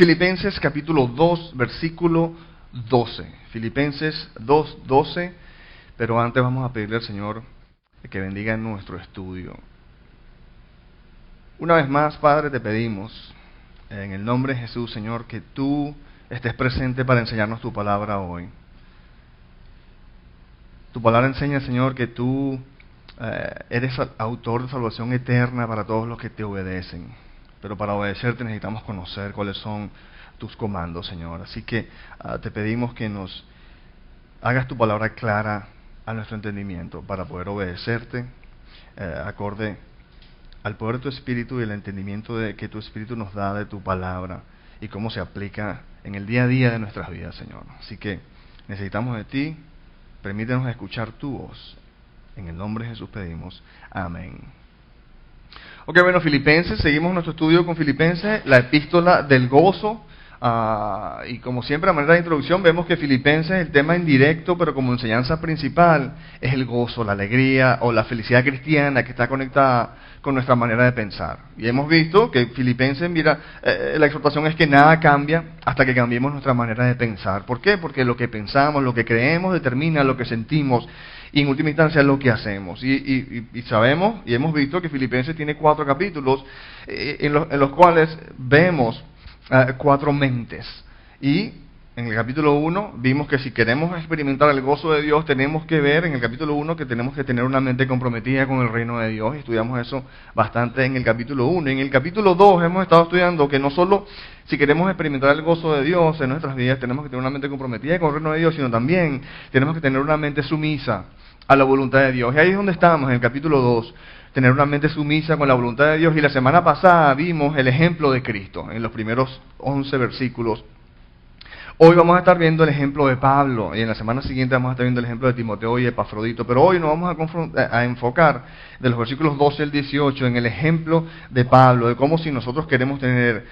Filipenses capítulo 2, versículo 12. Filipenses 2, 12. Pero antes vamos a pedirle al Señor que bendiga nuestro estudio. Una vez más, Padre, te pedimos, en el nombre de Jesús, Señor, que tú estés presente para enseñarnos tu palabra hoy. Tu palabra enseña, Señor, que tú eres autor de salvación eterna para todos los que te obedecen. Pero para obedecerte necesitamos conocer cuáles son tus comandos, Señor. Así que te pedimos que nos hagas tu palabra clara a nuestro entendimiento para poder obedecerte acorde al poder de tu Espíritu y el entendimiento que tu Espíritu nos da de tu palabra y cómo se aplica en el día a día de nuestras vidas, Señor. Así que necesitamos de ti, permítenos escuchar tu voz. En el nombre de Jesús pedimos. Amén. Ok, bueno, Filipenses, seguimos nuestro estudio con Filipenses, la epístola del gozo. Y como siempre, a manera de introducción, vemos que Filipenses, el tema indirecto, pero como enseñanza principal, es el gozo, la alegría o la felicidad cristiana que está conectada con nuestra manera de pensar. Y hemos visto que Filipenses, mira, la exhortación es que nada cambia hasta que cambiemos nuestra manera de pensar. ¿Por qué? Porque lo que pensamos, lo que creemos, determina lo que sentimos y en última instancia lo que hacemos. Y sabemos y hemos visto que Filipenses tiene 4 capítulos en los cuales vemos 4 mentes. Y en el capítulo 1 vimos que si queremos experimentar el gozo de Dios, tenemos que ver en el capítulo 1 que tenemos que tener una mente comprometida con el reino de Dios. Y estudiamos eso bastante en el capítulo 1. En el capítulo 2 hemos estado estudiando que no solo si queremos experimentar el gozo de Dios en nuestras vidas, tenemos que tener una mente comprometida con el reino de Dios, sino también tenemos que tener una mente sumisa a la voluntad de Dios. Y ahí es donde estamos, en el capítulo 2. Tener una mente sumisa con la voluntad de Dios. Y la semana pasada vimos el ejemplo de Cristo en los primeros 11 versículos. Hoy vamos a estar viendo el ejemplo de Pablo y en la semana siguiente vamos a estar viendo el ejemplo de Timoteo y Epafrodito. Pero hoy nos vamos a enfocar de los versículos 12 al 18 en el ejemplo de Pablo, de cómo si nosotros queremos tener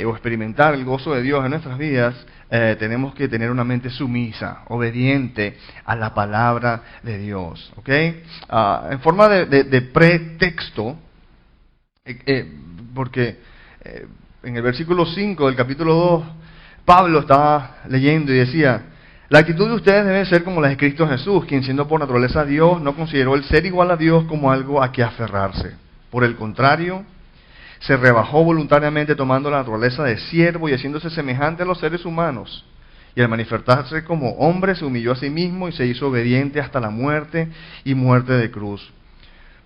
o experimentar el gozo de Dios en nuestras vidas, tenemos que tener una mente sumisa, obediente a la palabra de Dios. ¿Ok? En forma de pretexto, porque en el versículo 5 del capítulo 2, Pablo estaba leyendo y decía: la actitud de ustedes debe ser como la de Cristo Jesús, quien siendo por naturaleza Dios, no consideró el ser igual a Dios como algo a que aferrarse. Por el contrario, se rebajó voluntariamente tomando la naturaleza de siervo y haciéndose semejante a los seres humanos. Y al manifestarse como hombre se humilló a sí mismo y se hizo obediente hasta la muerte y muerte de cruz.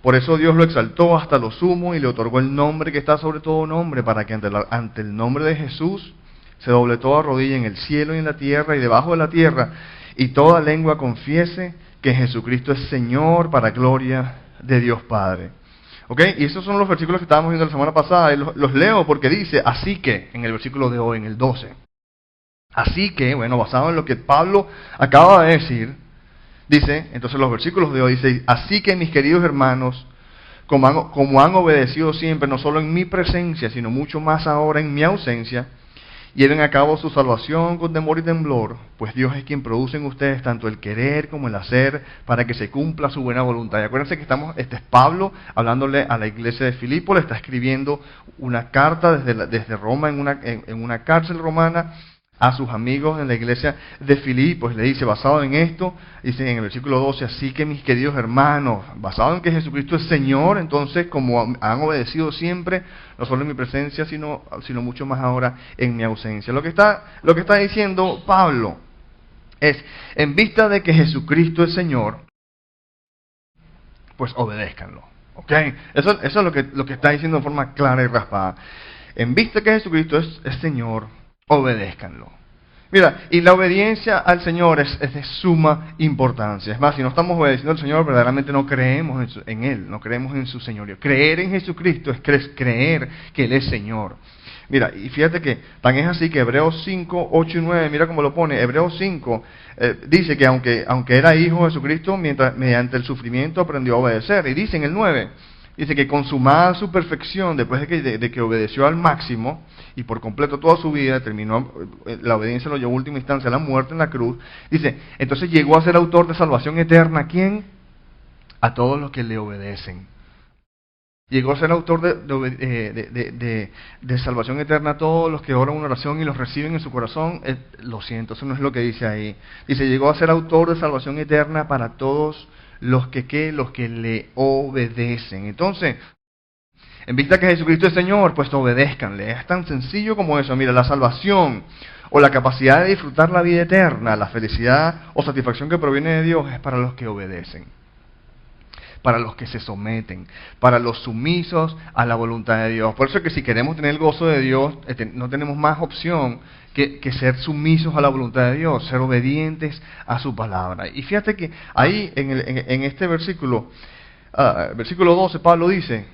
Por eso Dios lo exaltó hasta lo sumo y le otorgó el nombre que está sobre todo nombre, para que ante el nombre de Jesús se doble toda rodilla en el cielo y en la tierra y debajo de la tierra, y toda lengua confiese que Jesucristo es Señor, para gloria de Dios Padre. ¿Ok? Y esos son los versículos que estábamos viendo la semana pasada, y los leo porque dice, así que, en el versículo de hoy, en el 12. Así que, bueno, basado en lo que Pablo acaba de decir, dice, entonces los versículos de hoy dice, así que mis queridos hermanos, como han obedecido siempre, no solo en mi presencia, sino mucho más ahora en mi ausencia, lleven a cabo su salvación con temor y temblor, pues Dios es quien produce en ustedes tanto el querer como el hacer para que se cumpla su buena voluntad. Y acuérdense que este es Pablo hablándole a la iglesia de Filipo, le está escribiendo una carta desde Roma en una cárcel romana a sus amigos en la iglesia de Filipos. Le dice, basado en esto, dice en el versículo 12, así que mis queridos hermanos, basado en que Jesucristo es Señor, entonces como han obedecido siempre, no solo en mi presencia, sino mucho más ahora en mi ausencia. Lo que está diciendo Pablo es, en vista de que Jesucristo es Señor, pues obedézcanlo. ¿Ok? Eso es lo que está diciendo en forma clara y raspada. En vista de que Jesucristo es Señor, obedézcanlo. Mira, y la obediencia al Señor es de suma importancia. Es más, si no estamos obedeciendo al Señor, verdaderamente no creemos en Él, no creemos en su señorío. Creer en Jesucristo es creer que Él es Señor. Mira, y fíjate que tan es así que Hebreos 5, 8 y 9, mira cómo lo pone. Hebreos 5 dice que aunque era hijo de Jesucristo, mediante el sufrimiento aprendió a obedecer. Y dice en el 9, dice que consumada su perfección, después de que obedeció al máximo y por completo toda su vida, terminó, la obediencia lo llevó a última instancia a la muerte en la cruz. Dice, entonces llegó a ser autor de salvación eterna. ¿A quién? A todos los que le obedecen. Llegó a ser autor de salvación eterna a todos los que oran una oración y los reciben en su corazón. Lo siento, eso no es lo que dice ahí. Dice, llegó a ser autor de salvación eterna para todos los que le obedecen. Entonces, en vista que Jesucristo es Señor, pues obedézcanle. Es tan sencillo como eso. Mira, la salvación o la capacidad de disfrutar la vida eterna, la felicidad o satisfacción que proviene de Dios es para los que obedecen, para los que se someten, para los sumisos a la voluntad de Dios. Por eso es que si queremos tener el gozo de Dios, no tenemos más opción que ser sumisos a la voluntad de Dios, ser obedientes a su palabra. Y fíjate que ahí en este versículo, versículo 12, Pablo dice,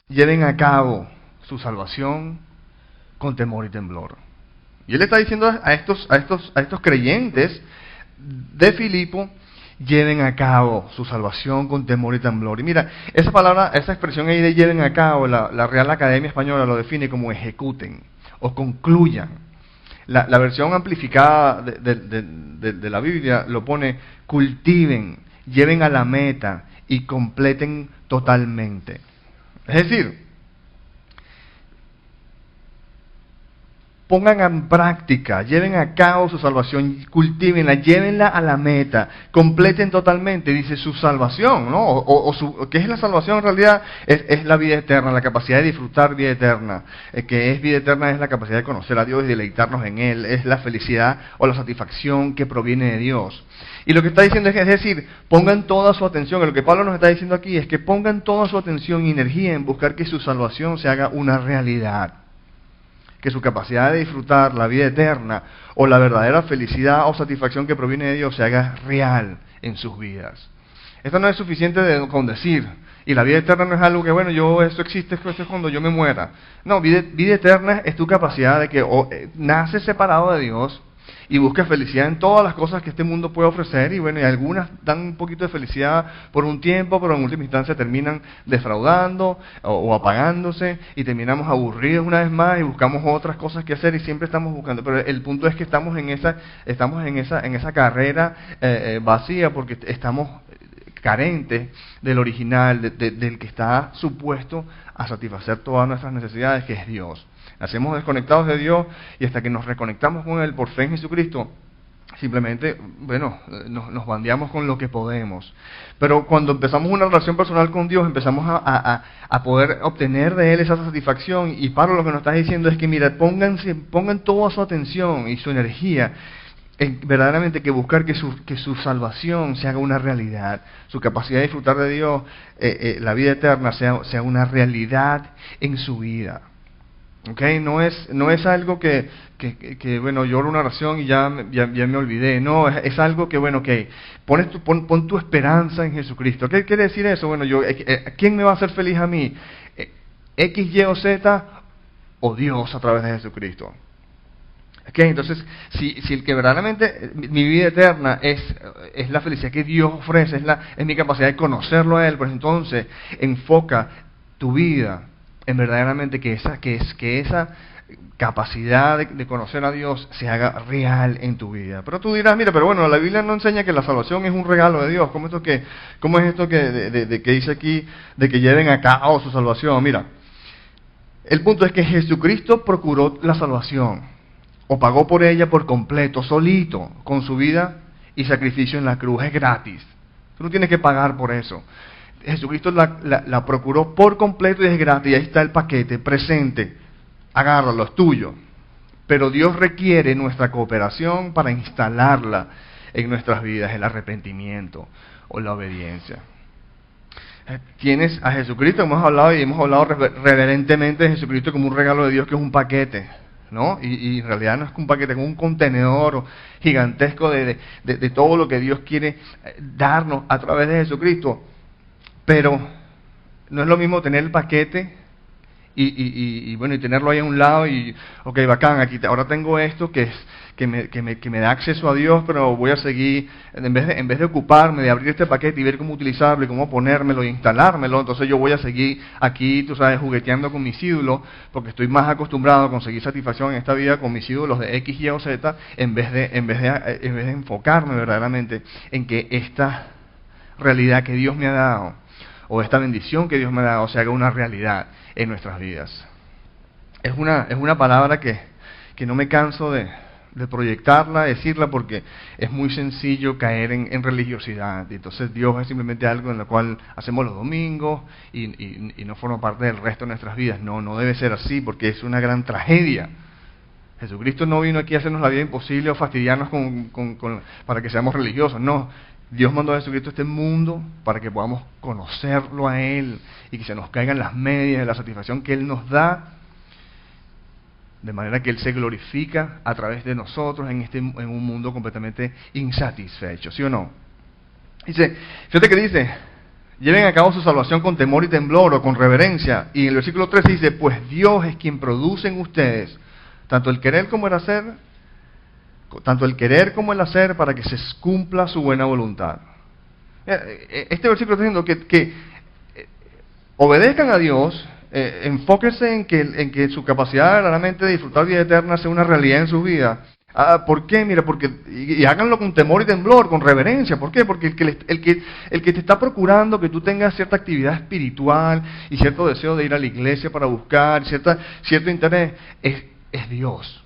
lleven a cabo su salvación con temor y temblor. Y él está diciendo a estos creyentes de Filipo, lleven a cabo su salvación con temor y temblor. Y mira, esa palabra, esa expresión ahí de lleven a cabo, la Real Academia Española lo define como ejecuten o concluyan. La versión amplificada de la Biblia lo pone cultiven, lleven a la meta y completen totalmente. Es decir, pongan en práctica, lleven a cabo su salvación, cultívenla, llévenla a la meta, completen totalmente, dice su salvación, ¿no? ¿Qué es la salvación en realidad? Es la vida eterna, la capacidad de disfrutar vida eterna. Que es vida eterna es la capacidad de conocer a Dios y deleitarnos en Él, es la felicidad o la satisfacción que proviene de Dios. Y lo que está diciendo es decir, pongan toda su atención, lo que Pablo nos está diciendo aquí es que pongan toda su atención y energía en buscar que su salvación se haga una realidad. Que su capacidad de disfrutar la vida eterna o la verdadera felicidad o satisfacción que proviene de Dios se haga real en sus vidas. Esto no es suficiente con decir, y la vida eterna no es algo que, bueno, esto existe, esto es cuando yo me muera. No, vida eterna es tu capacidad de que naces separado de Dios y busques felicidad en todas las cosas que este mundo puede ofrecer, y bueno, y algunas dan un poquito de felicidad por un tiempo, pero en última instancia terminan defraudando o apagándose, y terminamos aburridos una vez más y buscamos otras cosas que hacer y siempre estamos buscando. Pero el punto es que estamos en esa carrera vacía porque estamos carentes del original, del que está supuesto a satisfacer todas nuestras necesidades, que es Dios. Nacemos desconectados de Dios y hasta que nos reconectamos con Él por fe en Jesucristo, simplemente, bueno, nos bandeamos con lo que podemos. Pero cuando empezamos una relación personal con Dios, empezamos a poder obtener de Él esa satisfacción. Y Pablo lo que nos está diciendo es que, mira, pongan toda su atención y su energía en verdaderamente que buscar que su salvación se haga una realidad, su capacidad de disfrutar de Dios, la vida eterna sea una realidad en su vida. Okay, no es algo que bueno, yo oro una oración y ya me olvidé. No, es algo que, bueno, que pon tu esperanza en Jesucristo. ¿Qué quiere decir eso? Bueno, ¿quién me va a hacer feliz a mí? ¿X, Y o Z o Dios a través de Jesucristo? Okay, entonces, si el que verdaderamente mi vida eterna es la felicidad que Dios ofrece, es mi capacidad de conocerlo a Él, pues entonces enfoca tu vida en verdaderamente que esa capacidad de conocer a Dios se haga real en tu vida. Pero tú dirás, mira, pero bueno, la Biblia no enseña que la salvación es un regalo de Dios. ¿Cómo es esto que dice aquí de que lleven a cabo su salvación? Mira, el punto es que Jesucristo procuró la salvación, o pagó por ella por completo, solito, con su vida y sacrificio en la cruz. Es gratis. Tú no tienes que pagar por eso. Jesucristo la procuró por completo y es gratis. Y ahí está el paquete, presente. Agárralo, es tuyo. Pero Dios requiere nuestra cooperación para instalarla en nuestras vidas, el arrepentimiento o la obediencia. Tienes a Jesucristo, hemos hablado reverentemente de Jesucristo como un regalo de Dios, que es un paquete, ¿no? Y en realidad no es un paquete, es un contenedor gigantesco de todo lo que Dios quiere darnos a través de Jesucristo. Pero no es lo mismo tener el paquete y tenerlo ahí a un lado y, ok, bacán, ahora tengo esto que me da acceso a Dios, pero voy a seguir, en vez de ocuparme de abrir este paquete y ver cómo utilizarlo y cómo ponérmelo y instalármelo, entonces yo voy a seguir aquí, tú sabes, jugueteando con mis ídolos, porque estoy más acostumbrado a conseguir satisfacción en esta vida con mis ídolos de X, Y o Z, en vez de enfocarme verdaderamente en que esta realidad que Dios me ha dado, o esta bendición que Dios me ha dado se haga una realidad en nuestras vidas. Es una palabra que no me canso de proyectarla, decirla, porque es muy sencillo caer en religiosidad. Y entonces Dios es simplemente algo en lo cual hacemos los domingos y no forma parte del resto de nuestras vidas. No, no debe ser así, porque es una gran tragedia. Jesucristo no vino aquí a hacernos la vida imposible o fastidiarnos para que seamos religiosos. No, Dios mandó a Jesucristo a este mundo para que podamos conocerlo a Él y que se nos caigan las medias de la satisfacción que Él nos da, de manera que Él se glorifica a través de nosotros en un mundo completamente insatisfecho, ¿sí o no? Dice, fíjate que dice, lleven a cabo su salvación con temor y temblor o con reverencia. Y en el versículo 13 dice, pues Dios es quien produce en ustedes tanto el querer como el hacer, para que se cumpla su buena voluntad. Este versículo está diciendo que obedezcan a Dios. Enfóquense en que su capacidad verdaderamente de disfrutar vida eterna sea una realidad en su vida. ¿Por qué? Mira, y háganlo con temor y temblor, con reverencia. ¿Por qué? Porque el que te está procurando que tú tengas cierta actividad espiritual y cierto deseo de ir a la iglesia para buscar, cierto interés, es Dios.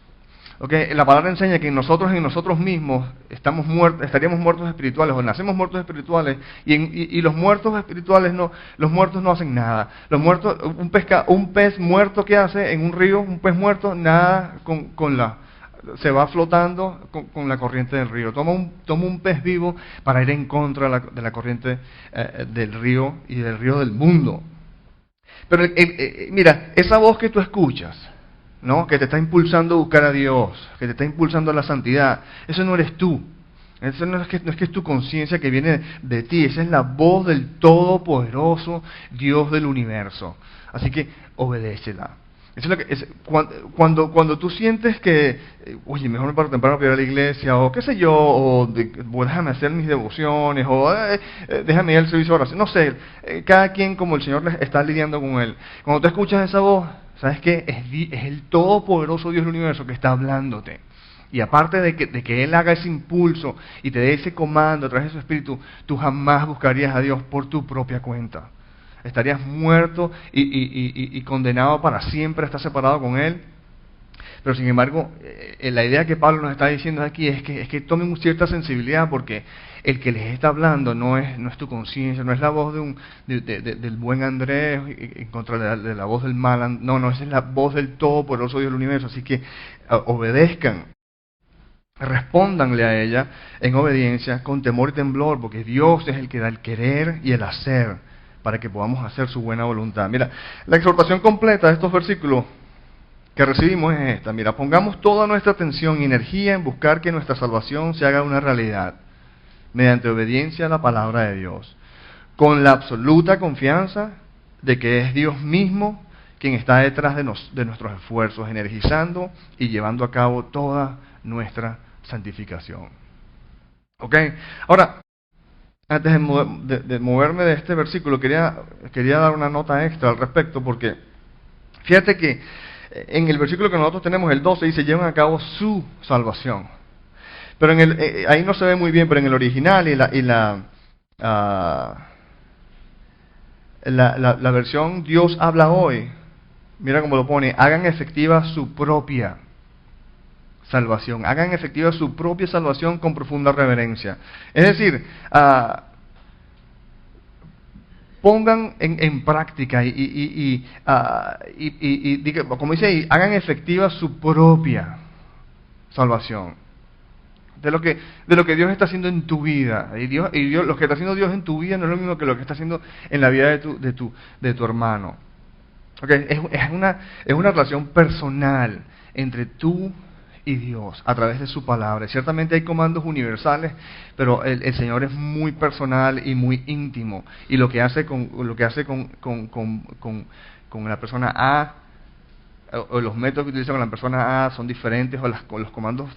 Okay, la palabra enseña que en nosotros mismos estaríamos muertos espirituales, o nacemos muertos espirituales, y los muertos espirituales los muertos no hacen nada. Los muertos, un pez muerto, ¿qué hace en un río? Un pez muerto nada se va flotando con la corriente del río. Toma un pez vivo para ir en contra de la corriente del río y del río del mundo. Pero mira, esa voz que tú escuchas, ¿no?, que te está impulsando a buscar a Dios, que te está impulsando a la santidad, eso no eres tú. Eso no es que es tu conciencia que viene de ti, esa es la voz del todopoderoso Dios del universo. Así que obedécela. Eso es lo que cuando tú sientes que, oye, mejor me paro temprano para ir a la iglesia, o qué sé yo, o déjame hacer mis devociones, o déjame ir al servicio de oración, no sé, cada quien como el Señor está lidiando con él. Cuando tú escuchas esa voz, ¿sabes qué? Es el todopoderoso Dios del universo que está hablándote. Y aparte de que Él haga ese impulso y te dé ese comando a través de su Espíritu, tú jamás buscarías a Dios por tu propia cuenta. Estarías muerto y condenado para siempre a estar separado con Él. Pero sin embargo, la idea que Pablo nos está diciendo aquí es que tomen cierta sensibilidad, porque el que les está hablando no es tu conciencia, no es la voz del buen Andrés en contra de la voz del mal. No, esa es la voz del todopoderoso Dios del universo. Así que obedezcan, respóndanle a ella en obediencia, con temor y temblor, porque Dios es el que da el querer y el hacer para que podamos hacer su buena voluntad. Mira, la exhortación completa de estos versículos que recibimos es esta. Mira, pongamos toda nuestra atención y energía en buscar que nuestra salvación se haga una realidad mediante obediencia a la palabra de Dios, con la absoluta confianza de que es Dios mismo quien está detrás de nuestros esfuerzos, energizando y llevando a cabo toda nuestra santificación. ¿Ok? Ahora, antes de moverme de este versículo, quería dar una nota extra al respecto, porque fíjate que en el versículo que nosotros tenemos, el 12, dice, llevan a cabo su salvación. Pero ahí no se ve muy bien, pero en el original la versión Dios habla hoy, mira cómo lo pone, hagan efectiva su propia salvación. Hagan efectiva su propia salvación con profunda reverencia. Es decir, pongan en práctica y como dice ahí, hagan efectiva su propia salvación. De lo que Dios está haciendo en tu vida. Y Dios, lo que está haciendo Dios en tu vida no es lo mismo que lo que está haciendo en la vida de tu hermano. Okay, es una relación personal entre tú y Dios a través de su palabra. Ciertamente hay comandos universales, pero el Señor es muy personal y muy íntimo. Y lo que hace con la persona A, o los métodos que utiliza con la persona A son diferentes, o los comandos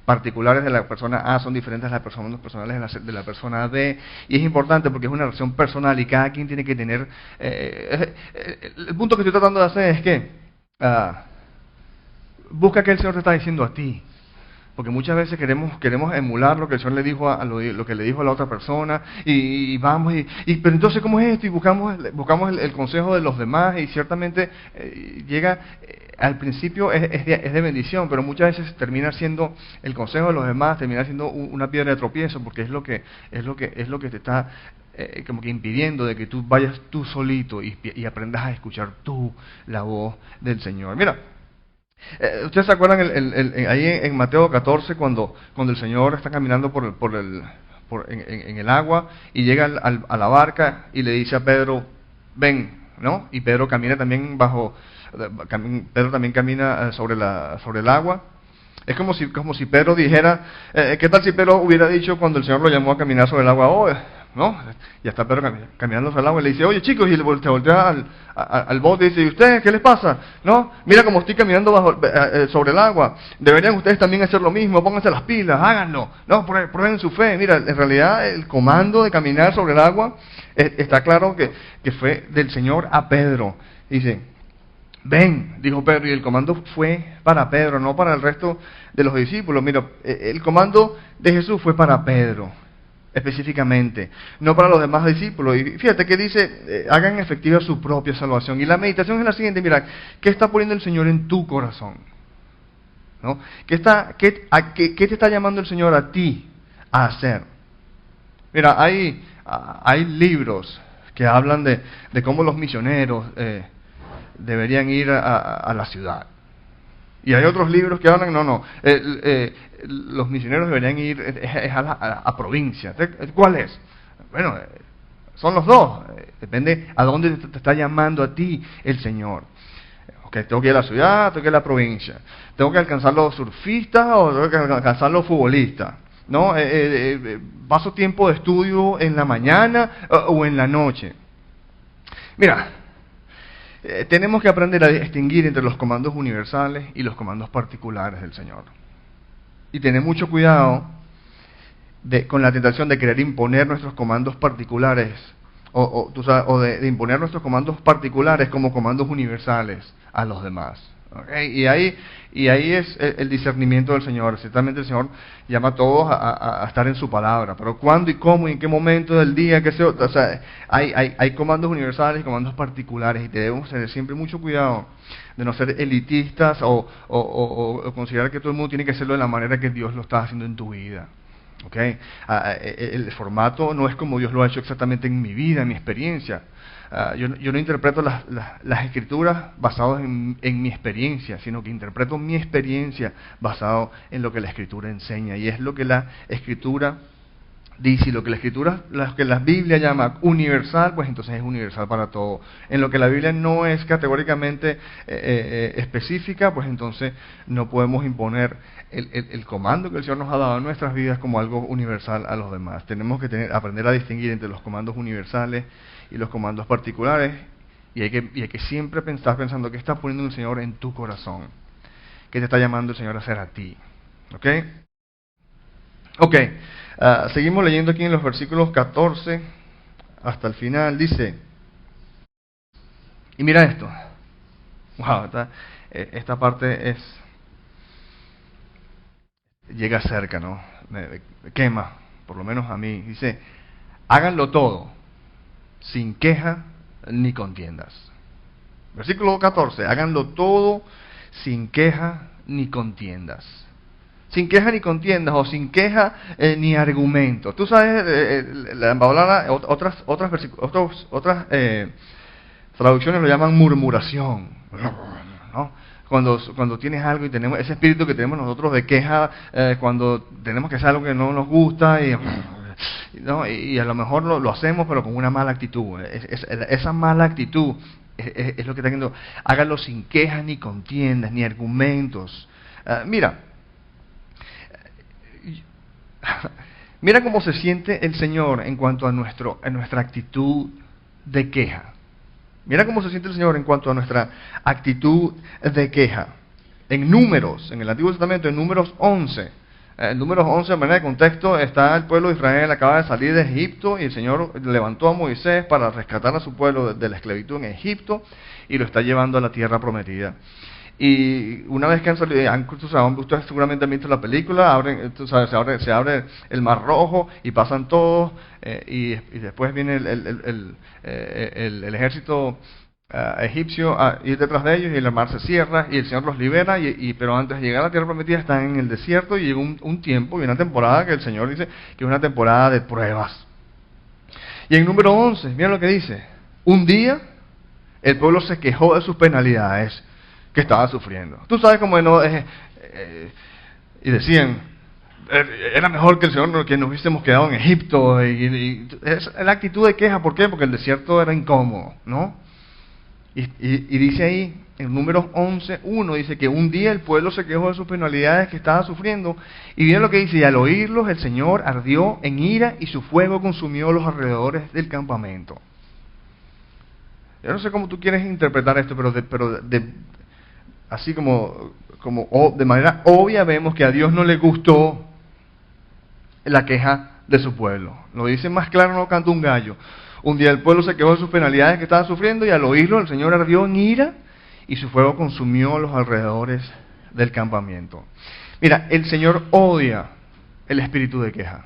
particulares de la persona A son diferentes a los comandos personales de la persona B. Y es importante porque es una relación personal y cada quien tiene que tener... el punto que estoy tratando de hacer es que busca que el Señor te está diciendo a ti. Porque muchas veces queremos emular lo que el Señor le dijo lo que le dijo a la otra persona, y vamos, pero entonces, ¿cómo es esto? Y buscamos el consejo de los demás, y ciertamente llega, al principio es de bendición, pero muchas veces termina siendo el consejo de los demás, termina siendo una piedra de tropiezo, porque es lo que te está como que impidiendo de que tú vayas tú solito y aprendas a escuchar tú la voz del Señor. Mira, ¿ustedes se acuerdan ahí en Mateo 14 cuando el Señor está caminando en el agua y llega a la barca y le dice a Pedro, ven, ¿no? Y Pedro camina también Pedro también camina sobre el agua. Es como si Pedro dijera, ¿qué tal si Pedro hubiera dicho cuando el Señor lo llamó a caminar sobre el agua? Oh, ¿no? Ya está Pedro caminando sobre el agua y le dice, oye chicos, y se voltea al bote y dice, ¿y ustedes qué les pasa? ¿No? Mira cómo estoy caminando sobre el agua, deberían ustedes también hacer lo mismo, pónganse las pilas, háganlo, ¿no? Prueben su fe. Mira, en realidad el comando de caminar sobre el agua está claro que fue del Señor a Pedro. Dice, ven, dijo Pedro, y el comando fue para Pedro, no para el resto de los discípulos. Mira, el comando de Jesús fue para Pedro, específicamente, no para los demás discípulos. Y fíjate que dice, hagan efectiva su propia salvación. Y la meditación es la siguiente, mira, ¿qué está poniendo el Señor en tu corazón? ¿No? ¿Qué te está llamando el Señor a ti a hacer? Mira, hay libros que hablan de cómo los misioneros deberían ir a la ciudad. Y hay otros libros que hablan, los misioneros deberían ir a provincia. ¿Cuál es? Bueno, son los dos. Depende a dónde te está llamando a ti el Señor. Okay, tengo que ir a la ciudad, tengo que ir a la provincia. Tengo que alcanzar los surfistas o tengo que alcanzar los futbolistas. ¿No? Paso tiempo de estudio en la mañana o en la noche. Mira, tenemos que aprender a distinguir entre los comandos universales y los comandos particulares del Señor. Y tener mucho cuidado con la tentación de querer imponer nuestros comandos particulares o de imponer nuestros comandos particulares como comandos universales a los demás. ¿Okay? Y ahí es el discernimiento del Señor. Ciertamente el Señor llama a todos a estar en su palabra, pero cuándo y cómo y en qué momento del día, hay comandos universales y comandos particulares, y debemos tener siempre mucho cuidado de no ser elitistas o considerar que todo el mundo tiene que hacerlo de la manera que Dios lo está haciendo en tu vida. ¿Okay? El formato no es como Dios lo ha hecho exactamente en mi vida, en mi experiencia. Yo no interpreto las escrituras basadas en mi experiencia, sino que interpreto mi experiencia basado en lo que la escritura enseña. Y es lo que la escritura dice, y lo que la Biblia llama universal, pues entonces es universal para todo. En lo que la Biblia no es categóricamente específica, pues entonces no podemos imponer el comando que el Señor nos ha dado en nuestras vidas como algo universal a los demás. Tenemos que aprender a distinguir entre los comandos universales y los comandos particulares, y hay que siempre estar pensando qué está poniendo el Señor en tu corazón, qué te está llamando el Señor a hacer a ti. ¿Ok? Seguimos leyendo aquí en los versículos 14 hasta el final. Dice, y mira esto, wow, esta parte llega cerca, ¿no? Me quema, por lo menos a mí. Dice, háganlo todo sin queja ni contiendas. Versículo 14, háganlo todo sin queja ni contiendas. Sin queja ni contiendas, o sin queja ni argumentos. Tú sabes, la Paulana, otras traducciones lo llaman murmuración, ¿no? Cuando tienes algo y tenemos ese espíritu que tenemos nosotros de queja, cuando tenemos que hacer algo que no nos gusta y a lo mejor lo hacemos pero con una mala actitud. Esa mala actitud es lo que está diciendo. Háganlo sin quejas ni contiendas ni argumentos. Mira cómo se siente el Señor en cuanto a nuestra actitud de queja. Mira cómo se siente el Señor en cuanto a nuestra actitud de queja. En Números, en el Antiguo Testamento, en Números 11. En Números 11, en manera de contexto, está el pueblo de Israel, acaba de salir de Egipto, y el Señor levantó a Moisés para rescatar a su pueblo de la esclavitud en Egipto, y lo está llevando a la tierra prometida. Y una vez que han salido, ustedes seguramente han visto la película, se abre el Mar Rojo y pasan todos, y después viene el ejército egipcio a ir detrás de ellos, y el mar se cierra y el Señor los libera, pero antes de llegar a la tierra prometida están en el desierto, y llega un tiempo y una temporada que el Señor dice que es una temporada de pruebas. Y en número 11, mira lo que dice: un día el pueblo se quejó de sus penalidades que estaba sufriendo. Tú sabes cómo y decían, era mejor que el Señor que nos hubiésemos quedado en Egipto. Es la actitud de queja. ¿Por qué? Porque el desierto era incómodo, ¿no? Y dice ahí, en números 11:1, dice que un día el pueblo se quejó de sus penalidades que estaba sufriendo. Y viene lo que dice: y al oírlos el Señor ardió en ira y su fuego consumió los alrededores del campamento. Yo no sé cómo tú quieres interpretar esto, pero así como de manera obvia vemos que a Dios no le gustó la queja de su pueblo. Lo dice más claro, no canta un gallo. Un día el pueblo se quejó de sus penalidades que estaba sufriendo, y al oírlo el Señor ardió en ira y su fuego consumió los alrededores del campamento. Mira, el Señor odia el espíritu de queja.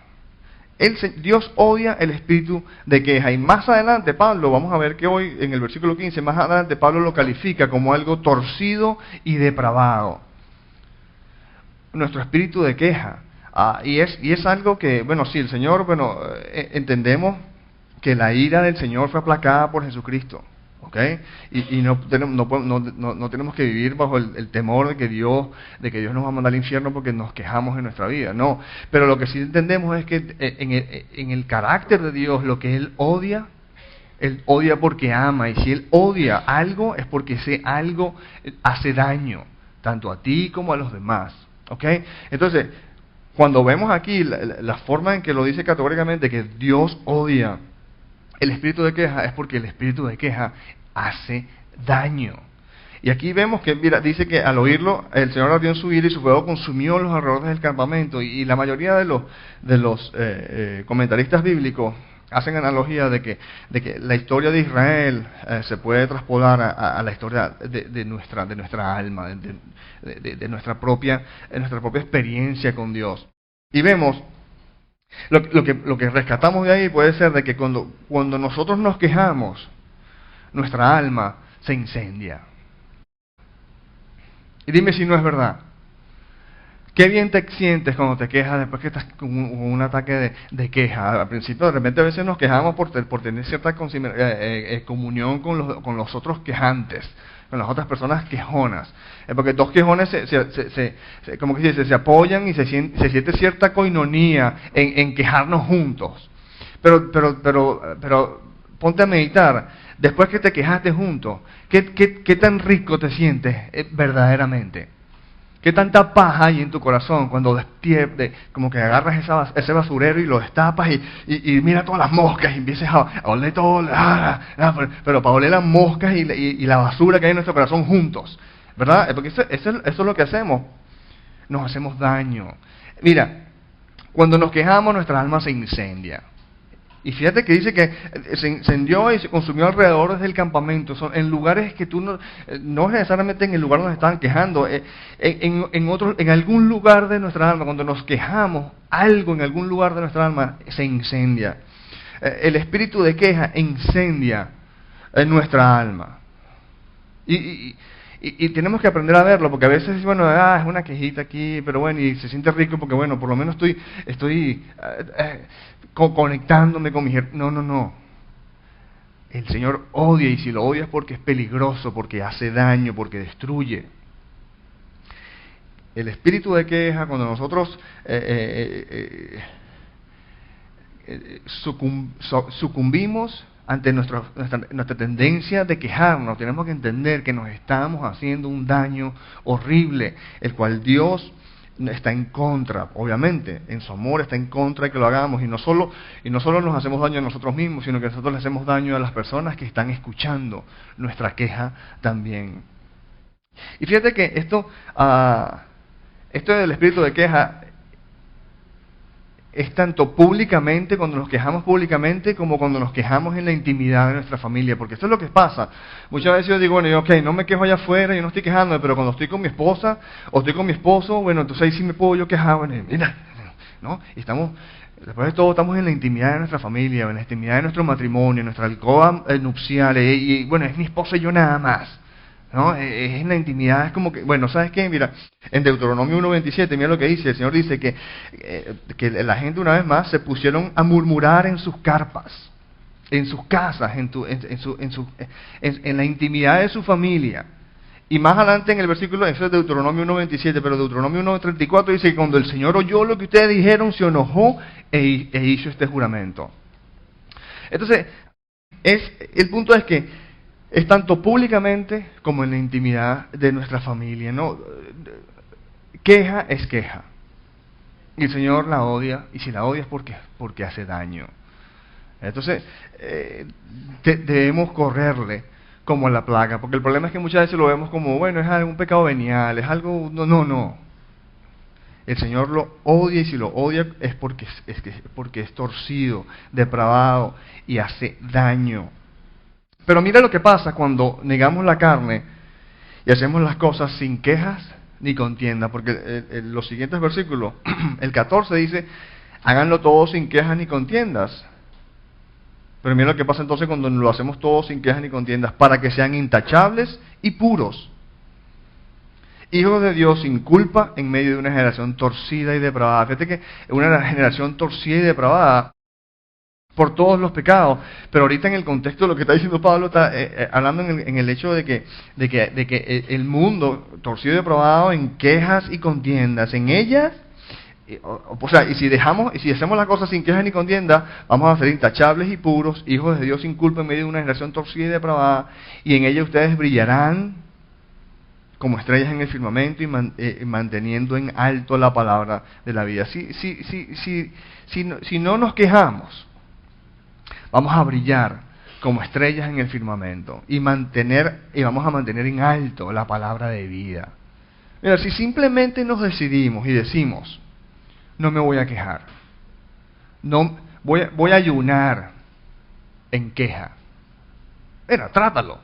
Dios odia el espíritu de queja. Y más adelante Pablo, vamos a ver que hoy en el versículo 15, más adelante Pablo lo califica como algo torcido y depravado. Nuestro espíritu de queja. Y es algo que, bueno, sí, el Señor, entendemos que la ira del Señor fue aplacada por Jesucristo. ¿Ok? Y no tenemos que vivir bajo el temor de que Dios nos va a mandar al infierno porque nos quejamos en nuestra vida. No, pero lo que sí entendemos es que en el carácter de Dios, lo que Él odia porque ama. Y si Él odia algo, es porque ese algo hace daño, tanto a ti como a los demás. ¿Ok? Entonces, cuando vemos aquí la forma en que lo dice categóricamente, que Dios odia el espíritu de queja, es porque el espíritu de queja hace daño. Y aquí vemos que, mira, dice que al oírlo, el Señor ardió en su ira y su fuego consumió los alrededores del campamento. Y la mayoría de los comentaristas bíblicos hacen analogía de que la historia de Israel se puede traspolar a la historia de nuestra alma, de nuestra propia experiencia con Dios. Y vemos lo que rescatamos de ahí puede ser de que cuando nosotros nos quejamos, nuestra alma se incendia. Y dime si no es verdad. Qué bien te sientes cuando te quejas después que estás con un ataque de queja. Al principio, de repente, a veces nos quejamos por tener cierta comunión con los otros quejantes, con las otras personas quejonas. Porque dos quejones como que se apoyan y se siente cierta coinonía en quejarnos juntos. Pero ponte a meditar, después que te quejaste juntos, ¿qué tan rico te sientes verdaderamente? ¿Qué tanta paja hay en tu corazón cuando despiertes, como que agarras ese basurero y lo destapas y mira todas las moscas y empiezas a oler todo, pero para oler las moscas y la basura que hay en nuestro corazón juntos, ¿verdad? Porque eso es lo que hacemos, nos hacemos daño. Mira, cuando nos quejamos nuestra alma se incendia. Y fíjate que dice que se incendió y se consumió alrededor del campamento. Son en lugares que tú no necesariamente en el lugar donde estaban quejando, en algún lugar de nuestra alma, cuando nos quejamos, algo en algún lugar de nuestra alma se incendia. El espíritu de queja incendia en nuestra alma. Y tenemos que aprender a verlo, porque a veces, bueno, es una quejita aquí, pero bueno, y se siente rico porque, bueno, por lo menos estoy conectándome con mi hermano. No. El Señor odia, y si lo odia es porque es peligroso, porque hace daño, porque destruye. El espíritu de queja, cuando nosotros sucumbimos ante nuestra tendencia de quejarnos, tenemos que entender que nos estamos haciendo un daño horrible, el cual Dios está en contra, obviamente, en su amor está en contra de que lo hagamos, y no solo nos hacemos daño a nosotros mismos, sino que nosotros le hacemos daño a las personas que están escuchando nuestra queja también. Y fíjate que esto del espíritu de queja, es tanto públicamente, cuando nos quejamos públicamente, como cuando nos quejamos en la intimidad de nuestra familia, porque eso es lo que pasa. Muchas veces yo digo, bueno, yo, ok, no me quejo allá afuera, yo no estoy quejándome, pero cuando estoy con mi esposa o estoy con mi esposo, bueno, entonces ahí sí me puedo yo quejar, bueno, mira, ¿no? Y después de todo estamos en la intimidad de nuestra familia, en la intimidad de nuestro matrimonio, en nuestra alcoba nupcial, y bueno, es mi esposa y yo nada más. ¿No? Es en la intimidad, es como que, bueno, ¿sabes qué? Mira, en Deuteronomio 1:27, mira lo que dice, el Señor dice que la gente una vez más se pusieron a murmurar en sus carpas, en sus casas, en la intimidad de su familia. Y más adelante en el versículo, eso es Deuteronomio 1:27, pero Deuteronomio 1:34 dice que cuando el Señor oyó lo que ustedes dijeron, se enojó e hizo este juramento. Entonces, el punto es que es tanto públicamente como en la intimidad de nuestra familia, ¿no? Queja es queja. Y el Señor la odia, y si la odia es porque hace daño. Entonces, debemos correrle como la plaga, porque el problema es que muchas veces lo vemos como, bueno, es algún pecado venial, es algo, no. El Señor lo odia, y si lo odia es porque es torcido, depravado y hace daño. Pero mira lo que pasa cuando negamos la carne y hacemos las cosas sin quejas ni contienda, porque los siguientes versículos, el 14 dice, háganlo todo sin quejas ni contiendas. Pero mira lo que pasa entonces cuando lo hacemos todo sin quejas ni contiendas, para que sean intachables y puros, hijos de Dios sin culpa en medio de una generación torcida y depravada. Fíjate que una generación torcida y depravada por todos los pecados, pero ahorita en el contexto de lo que está diciendo Pablo, está hablando en el hecho de que el mundo torcido y depravado en quejas y contiendas, en ellas, o sea, y si hacemos las cosas sin quejas ni contiendas, vamos a ser intachables y puros, hijos de Dios sin culpa en medio de una generación torcida y depravada, y en ella ustedes brillarán como estrellas en el firmamento y manteniendo en alto la palabra de la vida. Si no nos quejamos, vamos a brillar como estrellas en el firmamento y vamos a mantener en alto la palabra de vida. Mira, si simplemente nos decidimos y decimos, no me voy a quejar, no voy a ayunar en queja. Mira, trátalo,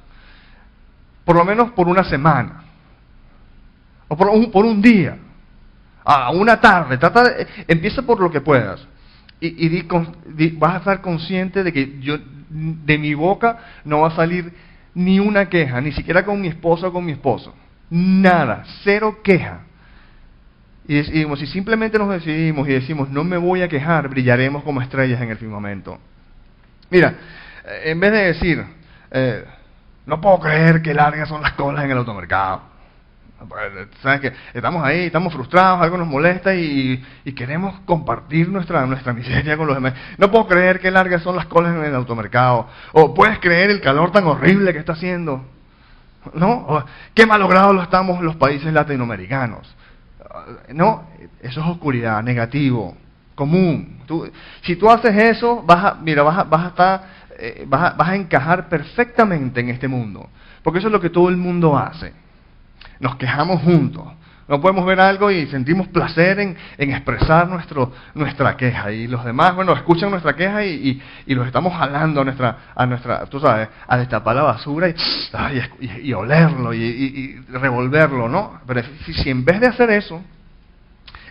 por lo menos por una semana, o por un día, una tarde, empieza por lo que puedas. Vas a estar consciente de que de mi boca no va a salir ni una queja, ni siquiera con mi esposa o con mi esposo. Nada, cero queja. Y si simplemente nos decidimos y decimos, no me voy a quejar, brillaremos como estrellas en el firmamento. Mira, en vez de decir, no puedo creer que largas son las colas en el automercado. ¿Sabes qué? Estamos ahí, estamos frustrados, algo nos molesta y queremos compartir nuestra miseria con los demás. No puedo creer que largas son las colas en el automercado. O puedes creer el calor tan horrible que está haciendo. ¿No? O, qué malogrados lo estamos los países latinoamericanos. No, eso es oscuridad, negativo, común. Si tú haces eso, vas a encajar perfectamente en este mundo. Porque eso es lo que todo el mundo hace. Nos quejamos juntos. No podemos ver algo y sentimos placer en expresar nuestra queja. Y los demás, bueno, escuchan nuestra queja y los estamos jalando a nuestra, tú sabes, a destapar la basura y olerlo y revolverlo, ¿no? Pero si en vez de hacer eso,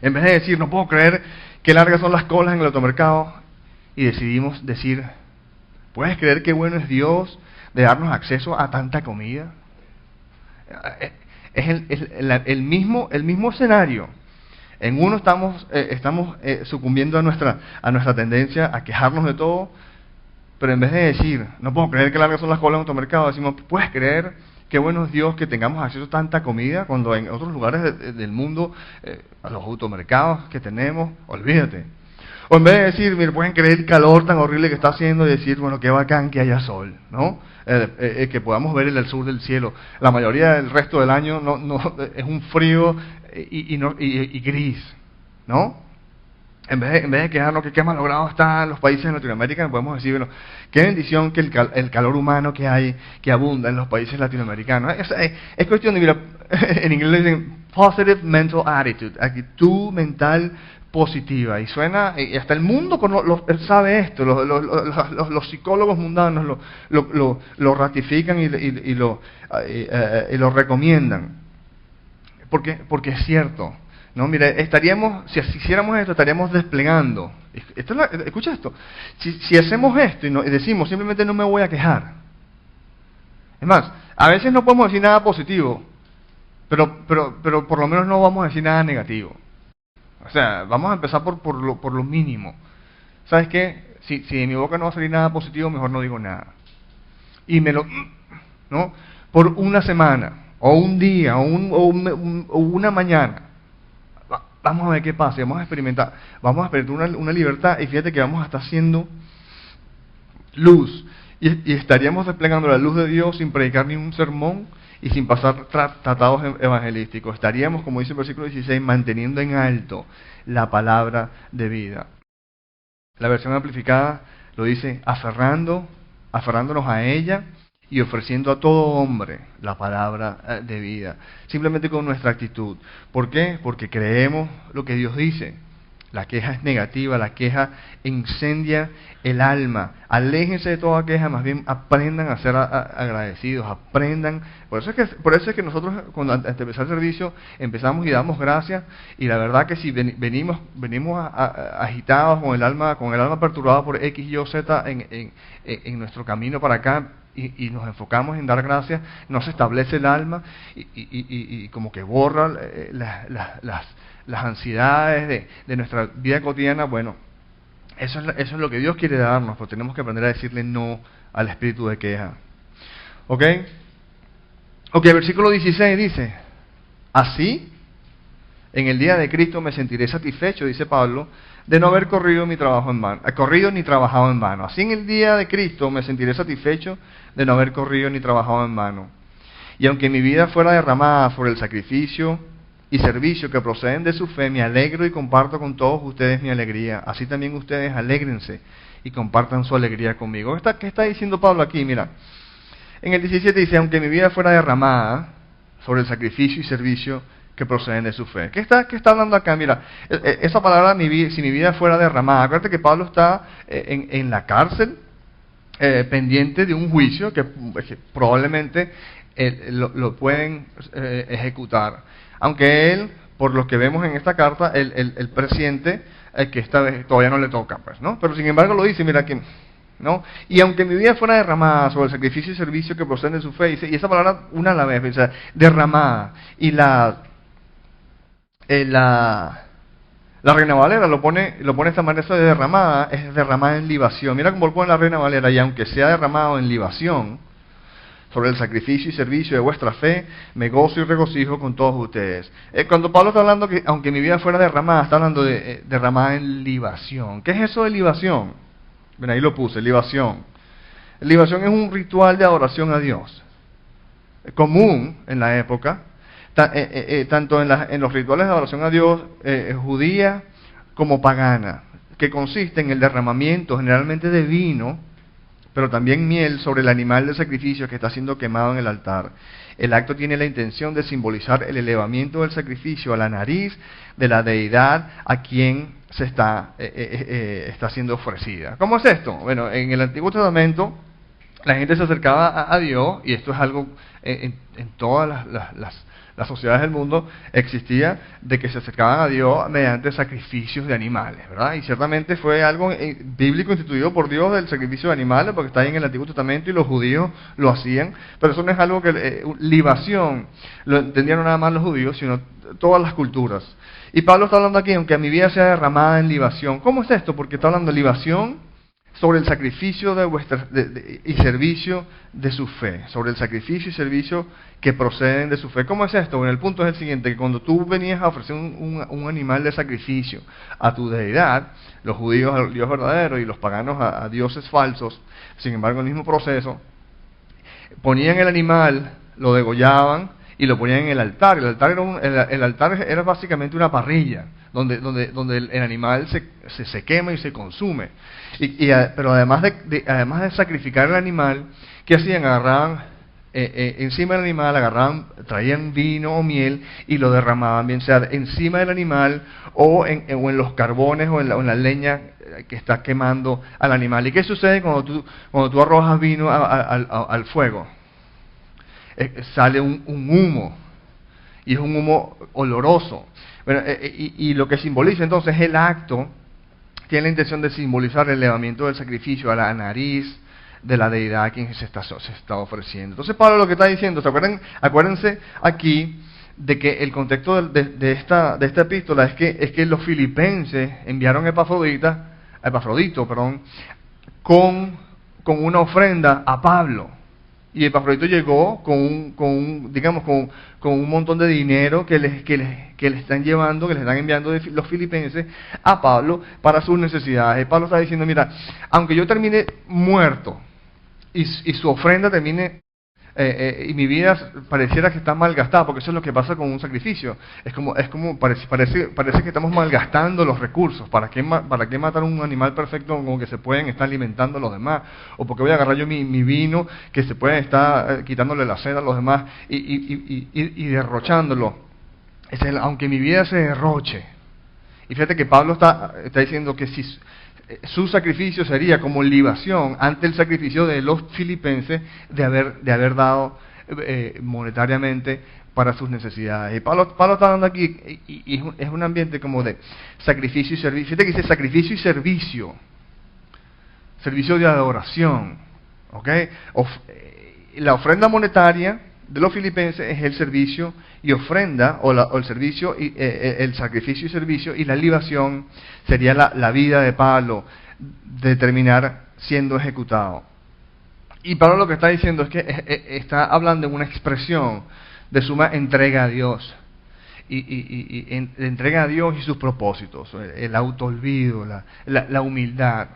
en vez de decir, no puedo creer que largas son las colas en el automercado, y decidimos decir, ¿puedes creer qué bueno es Dios de darnos acceso a tanta comida? Es el mismo escenario. En uno estamos sucumbiendo a nuestra tendencia a quejarnos de todo, pero en vez de decir, no puedo creer que largas son las colas en el automercado, decimos, ¿puedes creer qué bueno es Dios que tengamos acceso a tanta comida? Cuando en otros lugares del mundo, a los automercados que tenemos, olvídate. O en vez de decir, mire, pueden creer el calor tan horrible que está haciendo, y decir, bueno, qué bacán que haya sol, ¿no? Que podamos ver el sur del cielo. La mayoría del resto del año no es un frío y gris, ¿no? En vez de quejarnos que qué malogrado están los países de Latinoamérica, podemos decir, bueno, qué bendición que el calor humano que hay, que abunda en los países latinoamericanos. Es cuestión de, mira, en inglés le dicen positive mental attitude, actitud mental positiva. Y suena, y hasta el mundo sabe esto, los psicólogos mundanos lo ratifican y lo recomiendan. Porque es cierto. No, mire, si hiciéramos esto, estaríamos desplegando. Escucha esto. Si hacemos esto y decimos simplemente no me voy a quejar. Es más, a veces no podemos decir nada positivo, pero por lo menos no vamos a decir nada negativo. O sea, vamos a empezar por lo mínimo. ¿Sabes qué? Si de mi boca no va a salir nada positivo, mejor no digo nada. Y ¿no? Por una semana, o un día, o una mañana. Vamos a ver qué pasa, vamos a experimentar una libertad, y fíjate que vamos a estar haciendo luz, y estaríamos desplegando la luz de Dios sin predicar ni un sermón y sin pasar tratados evangelísticos. Estaríamos, como dice el versículo 16, manteniendo en alto la palabra de vida. La versión amplificada lo dice aferrándonos a ella y ofreciendo a todo hombre la palabra de vida, simplemente con nuestra actitud. ¿Por qué? Porque creemos lo que Dios dice. La queja es negativa, la queja incendia el alma. Aléjense de toda queja, más bien aprendan a ser agradecidos, aprendan. Por eso es que nosotros, cuando antes de empezar el servicio, empezamos y damos gracias, y la verdad que si venimos agitados, con el alma perturbada por X, Y o Z en nuestro camino para acá, y nos enfocamos en dar gracias, no se establece el alma y como que borra las ansiedades de nuestra vida cotidiana. Bueno, eso es lo que Dios quiere darnos, pero tenemos que aprender a decirle no al espíritu de queja. ¿Ok? Versículo 16 dice: así, en el día de Cristo me sentiré satisfecho, dice Pablo, de no haber corrido ni trabajado en vano. Así en el día de Cristo me sentiré satisfecho de no haber corrido ni trabajado en vano. Y aunque mi vida fuera derramada por el sacrificio y servicio que proceden de su fe, me alegro y comparto con todos ustedes mi alegría. Así también ustedes alégrense y compartan su alegría conmigo. ¿Qué está diciendo Pablo aquí? Mira, en el 17 dice: aunque mi vida fuera derramada sobre el sacrificio y servicio que proceden de su fe. ¿Qué está hablando acá? Mira, esa palabra, si mi vida fuera derramada. Acuérdate que Pablo está en la cárcel, pendiente de un juicio que probablemente lo pueden ejecutar. Aunque él, por lo que vemos en esta carta, el presiente que esta vez todavía no le toca, pues, ¿no? Pero sin embargo lo dice, mira aquí, ¿no? Y aunque mi vida fuera derramada sobre el sacrificio y servicio que proceden de su fe, y esa palabra una a la vez, o sea, derramada, y la Reina Valera lo pone de esta manera. Eso de derramada es derramada en libación. Mira cómo lo pone la Reina Valera: y aunque sea derramado en libación sobre el sacrificio y servicio de vuestra fe, me gozo y regocijo con todos ustedes. Cuando Pablo está hablando que aunque mi vida fuera derramada, está hablando de derramada en libación. ¿Qué es eso de libación? Ven, ahí lo puse, libación. Libación es un ritual de adoración a Dios, común en la época, tanto en los rituales de adoración a Dios judía como pagana, que consiste en el derramamiento generalmente de vino, pero también miel, sobre el animal de sacrificio que está siendo quemado en el altar. El acto tiene la intención de simbolizar el elevamiento del sacrificio a la nariz de la deidad a quien se está siendo ofrecida. ¿Cómo es esto? Bueno, en el Antiguo Testamento la gente se acercaba a Dios, y esto es algo en todas las sociedades del mundo existía, de que se acercaban a Dios mediante sacrificios de animales, ¿verdad? Y ciertamente fue algo bíblico instituido por Dios, del sacrificio de animales, porque está ahí en el Antiguo Testamento y los judíos lo hacían, pero eso no es algo que libación lo entendieron nada más los judíos, sino todas las culturas. Y Pablo está hablando aquí, aunque mi vida sea derramada en libación. ¿Cómo es esto? Porque está hablando de libación sobre el sacrificio y servicio de su fe, sobre el sacrificio y servicio que proceden de su fe. ¿Cómo es esto? Bueno, el punto es el siguiente: que cuando tú venías a ofrecer un animal de sacrificio a tu deidad, los judíos al Dios verdadero y los paganos a dioses falsos, sin embargo el mismo proceso, ponían el animal, lo degollaban y lo ponían en el altar. El altar era básicamente una parrilla donde el animal se quema y se consume. Pero además de sacrificar el animal, ¿qué hacían? Agarraban encima del animal, agarraban, traían vino o miel y lo derramaban, bien sea encima del animal o en los carbones o en la leña que está quemando al animal. ¿Y qué sucede cuando tú arrojas vino al fuego? Sale un humo, y es un humo oloroso. Bueno, y lo que simboliza entonces el acto tiene la intención de simbolizar el elevamiento del sacrificio a la nariz de la deidad a quien se está ofreciendo. Entonces Pablo lo que está diciendo, ¿se acuerdan? Acuérdense aquí de que el contexto de esta epístola es que los filipenses enviaron a Epafrodito, con una ofrenda a Pablo. Y Epafrodito llegó con un montón de dinero que le están llevando, que le están enviando los filipenses a Pablo para sus necesidades. Y Pablo está diciendo, mira, aunque yo termine muerto y su ofrenda termine y mi vida pareciera que está malgastada, porque eso es lo que pasa con un sacrificio. Es como parece que estamos malgastando los recursos. ¿Para qué matar un animal perfecto con que se pueden estar alimentando los demás? ¿O porque voy a agarrar yo mi vino que se pueden estar quitándole la sed a los demás y derrochándolo? Aunque mi vida se derroche. Y fíjate que Pablo está diciendo que si su sacrificio sería como libación ante el sacrificio de los filipenses de haber dado monetariamente para sus necesidades. Y Pablo está hablando aquí, y es un ambiente como de sacrificio y servicio. Fíjate que dice sacrificio y servicio de adoración. ¿Okay? La ofrenda monetaria de los filipenses es el servicio y ofrenda, o el servicio, el sacrificio y servicio, y la libación sería la vida de Pablo, de terminar siendo ejecutado. Y Pablo lo que está diciendo es que está hablando en una expresión de suma entrega a Dios, y entrega a Dios y sus propósitos, el autoolvido, la humildad.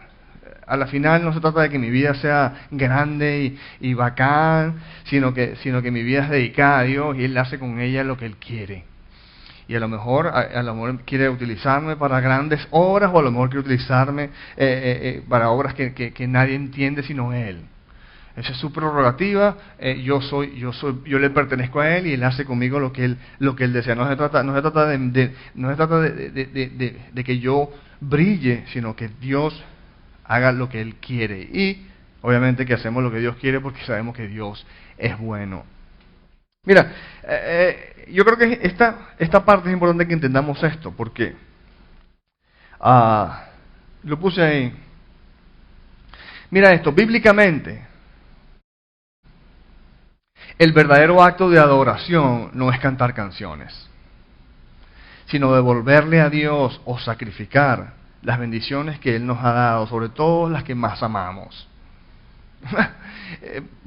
A la final no se trata de que mi vida sea grande y bacán, sino que mi vida es dedicada a Dios y Él hace con ella lo que Él quiere. Y a lo mejor quiere utilizarme para grandes obras, o a lo mejor quiere utilizarme para obras que nadie entiende sino Él. Esa es su prerrogativa. Yo le pertenezco a Él y Él hace conmigo lo que Él desea. No se trata de que yo brille, sino que Dios haga lo que Él quiere. Y obviamente que hacemos lo que Dios quiere porque sabemos que Dios es bueno. Mira, yo creo que esta parte es importante que entendamos esto, porque lo puse ahí. Mira esto, bíblicamente, el verdadero acto de adoración no es cantar canciones, sino devolverle a Dios o sacrificar las bendiciones que Él nos ha dado, sobre todo las que más amamos.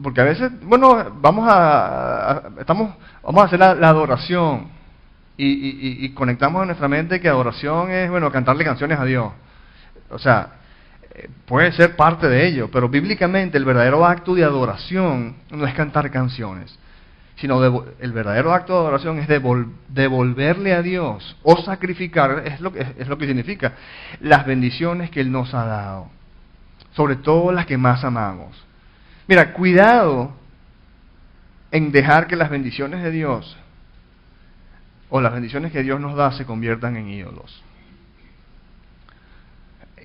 Porque a veces, vamos a hacer la adoración y conectamos en nuestra mente que adoración es, cantarle canciones a Dios. O sea, puede ser parte de ello, pero bíblicamente el verdadero acto de adoración no es cantar canciones, sino el verdadero acto de adoración es devolverle a Dios o sacrificar, es lo que significa, las bendiciones que Él nos ha dado, sobre todo las que más amamos. Mira, cuidado en dejar que las bendiciones de Dios o las bendiciones que Dios nos da se conviertan en ídolos.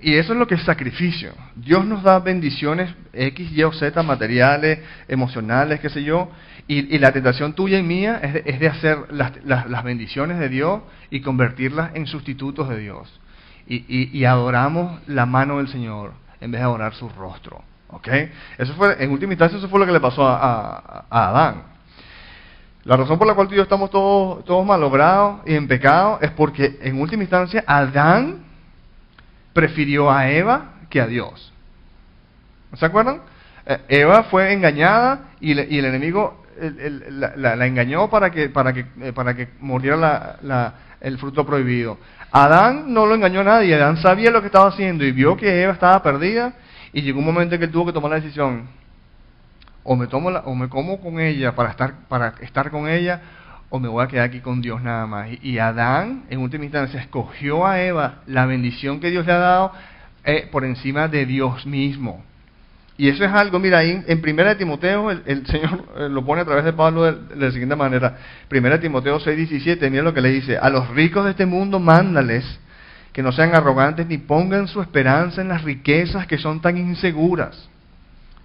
Y eso es lo que es sacrificio. Dios nos da bendiciones X, Y o Z, materiales, emocionales, qué sé yo, y la tentación tuya y mía es de hacer las bendiciones de Dios y convertirlas en sustitutos de Dios. Y adoramos la mano del Señor en vez de adorar su rostro. ¿Okay? En última instancia, eso fue lo que le pasó a Adán. La razón por la cual tú y yo estamos todos malogrados y en pecado es porque en última instancia Adán prefirió a Eva que a Dios. ¿Se acuerdan? Eva fue engañada y el enemigo la engañó para que mordiera el fruto prohibido. Adán no lo engañó a nadie. Adán sabía lo que estaba haciendo y vio que Eva estaba perdida, y llegó un momento en que él tuvo que tomar la decisión: o me como con ella para estar con ella, o me voy a quedar aquí con Dios nada más. Y Adán, en última instancia, escogió a Eva, la bendición que Dios le ha dado, por encima de Dios mismo. Y eso es algo, mira, ahí en Primera de Timoteo, el Señor lo pone a través de Pablo de la siguiente manera. Primera de Timoteo 6:17, mira lo que le dice: a los ricos de este mundo mándales que no sean arrogantes ni pongan su esperanza en las riquezas que son tan inseguras,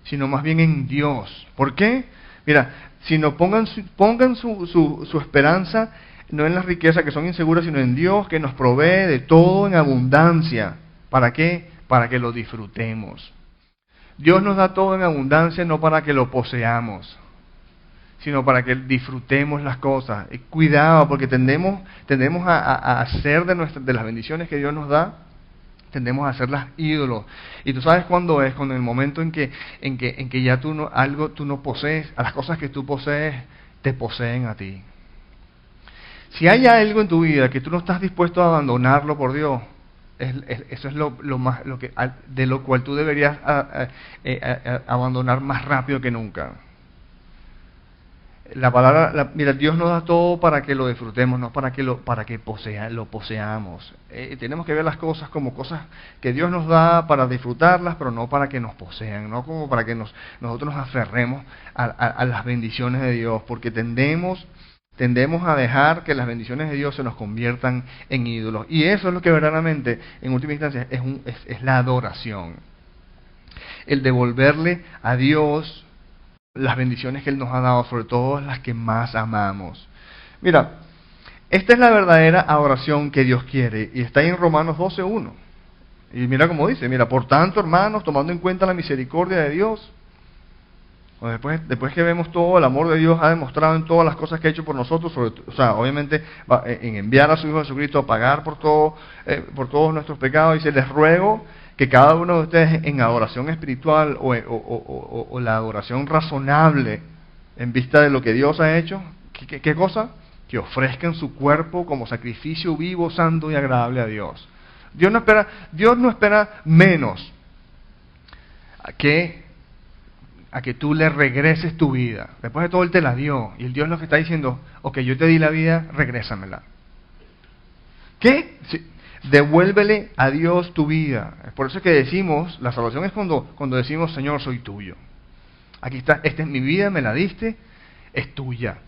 sino más bien en Dios. ¿Por qué? Mira, sino pongan su esperanza no en las riquezas que son inseguras, sino en Dios, que nos provee de todo en abundancia. ¿Para qué? Para que lo disfrutemos. Dios nos da todo en abundancia no para que lo poseamos, sino para que disfrutemos las cosas. Cuidado, porque tendemos a hacer de las bendiciones que Dios nos da, tendemos a hacerlas ídolos. Y tú sabes cuándo es, cuando en el momento en que ya tú no posees, a las cosas que tú posees te poseen a ti. Si hay algo en tu vida que tú no estás dispuesto a abandonarlo por Dios, eso es de lo cual tú deberías abandonar más rápido que nunca. Mira, Dios nos da todo para que lo disfrutemos, no para que lo poseamos. Tenemos que ver las cosas como cosas que Dios nos da para disfrutarlas, pero no para que nos posean, no como para que nosotros nos aferremos a las bendiciones de Dios, porque tendemos a dejar que las bendiciones de Dios se nos conviertan en ídolos. Y eso es lo que verdaderamente, en última instancia, es la adoración. El devolverle a Dios las bendiciones que Él nos ha dado, sobre todo las que más amamos. Mira, esta es la verdadera adoración que Dios quiere, y está ahí en Romanos 12:1. Y mira cómo dice, mira, por tanto, hermanos, tomando en cuenta la misericordia de Dios, después que vemos todo el amor de Dios ha demostrado en todas las cosas que ha hecho por nosotros, obviamente en enviar a su Hijo Jesucristo a pagar por todos nuestros pecados, dice: les ruego que cada uno de ustedes en adoración espiritual o la adoración razonable en vista de lo que Dios ha hecho, ¿qué cosa? Que ofrezcan su cuerpo como sacrificio vivo, santo y agradable a Dios. Dios no espera menos a que tú le regreses tu vida. Después de todo, Él te la dio. Y el Dios lo que está diciendo: ok, yo te di la vida, regrésamela. ¿Qué? Sí. Devuélvele a Dios tu vida. Por eso es que decimos, la salvación es cuando decimos: Señor, soy tuyo. Aquí está, esta es mi vida, me la diste, es tuya.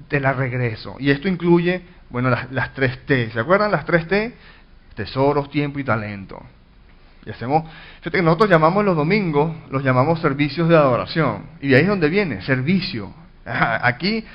Te la regreso. Y esto incluye, bueno, las 3 T. ¿Se acuerdan las 3 T? Tesoros, tiempo y talento. Y fíjate que nosotros llamamos los domingos, los llamamos servicios de adoración. Y de ahí es donde viene, servicio. Aquí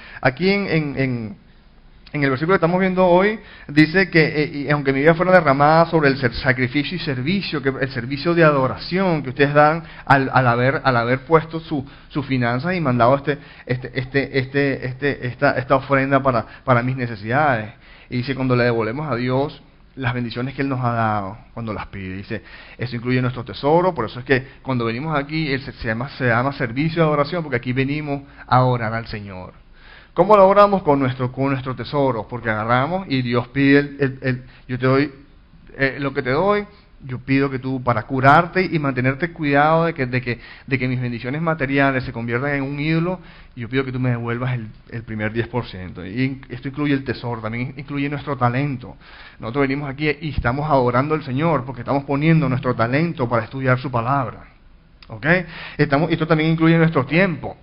en el versículo que estamos viendo hoy, dice que aunque mi vida fuera derramada sobre el sacrificio y servicio, que el servicio de adoración que ustedes dan al haber puesto sus finanzas y mandado esta ofrenda para mis necesidades. Y dice, cuando le devolvemos a Dios las bendiciones que Él nos ha dado, cuando las pide, dice, eso incluye nuestro tesoro. Por eso es que cuando venimos aquí se llama servicio de adoración, porque aquí venimos a orar al Señor. ¿Cómo lo oramos? Con nuestro tesoro, porque agarramos y Dios pide, yo te doy lo que te doy. Yo pido que tú, para curarte y mantenerte cuidado de que mis bendiciones materiales se conviertan en un ídolo, yo pido que tú me devuelvas el primer 10%. Y esto incluye el tesoro, también incluye nuestro talento. Nosotros venimos aquí y estamos adorando al Señor porque estamos poniendo nuestro talento para estudiar su palabra. ¿Ok? Esto también incluye nuestro tiempo.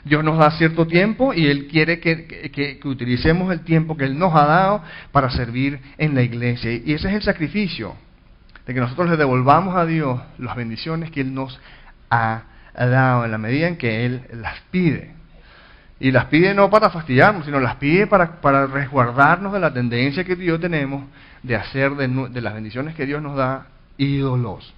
Dios nos da cierto tiempo y Él quiere que utilicemos el tiempo que Él nos ha dado para servir en la iglesia. Y ese es el sacrificio, de que nosotros le devolvamos a Dios las bendiciones que Él nos ha dado en la medida en que Él las pide. Y las pide no para fastidiarnos, sino las pide para resguardarnos de la tendencia que Dios tenemos de hacer de las bendiciones que Dios nos da ídolos.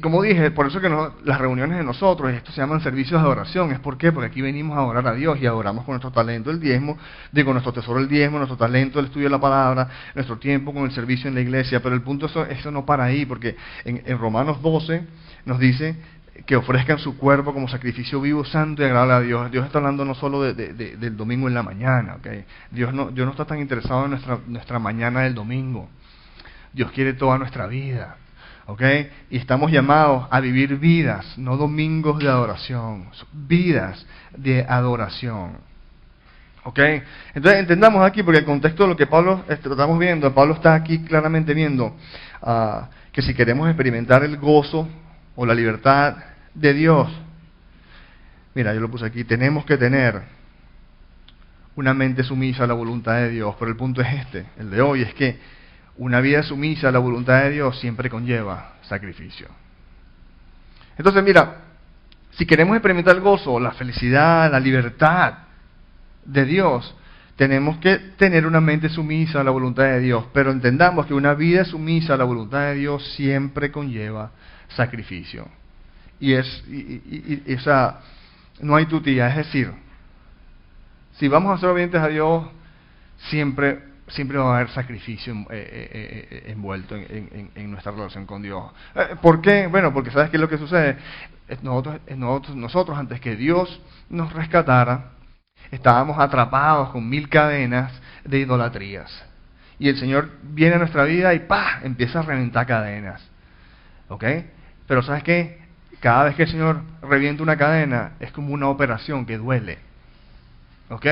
Como dije, por eso que las reuniones de nosotros, esto se llaman servicios de adoración. ¿Es por qué? Porque aquí venimos a adorar a Dios y adoramos con nuestro talento el diezmo, nuestro tesoro el diezmo, nuestro talento el estudio de la palabra, nuestro tiempo con el servicio en la iglesia. Pero el punto eso no para ahí, porque en Romanos 12 nos dice que ofrezcan su cuerpo como sacrificio vivo, santo y agradable a Dios. Dios está hablando no solo del domingo en la mañana, ¿okay? Dios no está tan interesado en nuestra mañana del domingo. Dios quiere toda nuestra vida. ¿Okay? Y estamos llamados a vivir vidas, no domingos de adoración, vidas de adoración. ¿Okay? Entonces entendamos aquí, porque el contexto de lo que estamos viendo, Pablo está aquí claramente viendo que si queremos experimentar el gozo o la libertad de Dios. Mira, yo lo puse aquí, tenemos que tener una mente sumisa a la voluntad de Dios, pero el punto es este, el de hoy, es que una vida sumisa a la voluntad de Dios siempre conlleva sacrificio. Entonces, mira, si queremos experimentar el gozo, la felicidad, la libertad de Dios, tenemos que tener una mente sumisa a la voluntad de Dios, pero entendamos que una vida sumisa a la voluntad de Dios siempre conlleva sacrificio. Y esa no hay tutía, es decir, si vamos a ser obedientes a Dios, siempre va a haber sacrificio envuelto en nuestra relación con Dios. ¿Por qué? Bueno, porque ¿sabes qué es lo que sucede? Nosotros antes que Dios nos rescatara, estábamos atrapados con 1000 cadenas de idolatrías. Y el Señor viene a nuestra vida y ¡pah!, empieza a reventar cadenas. ¿Ok? Pero ¿sabes qué? Cada vez que el Señor revienta una cadena, es como una operación que duele. ¿Ok?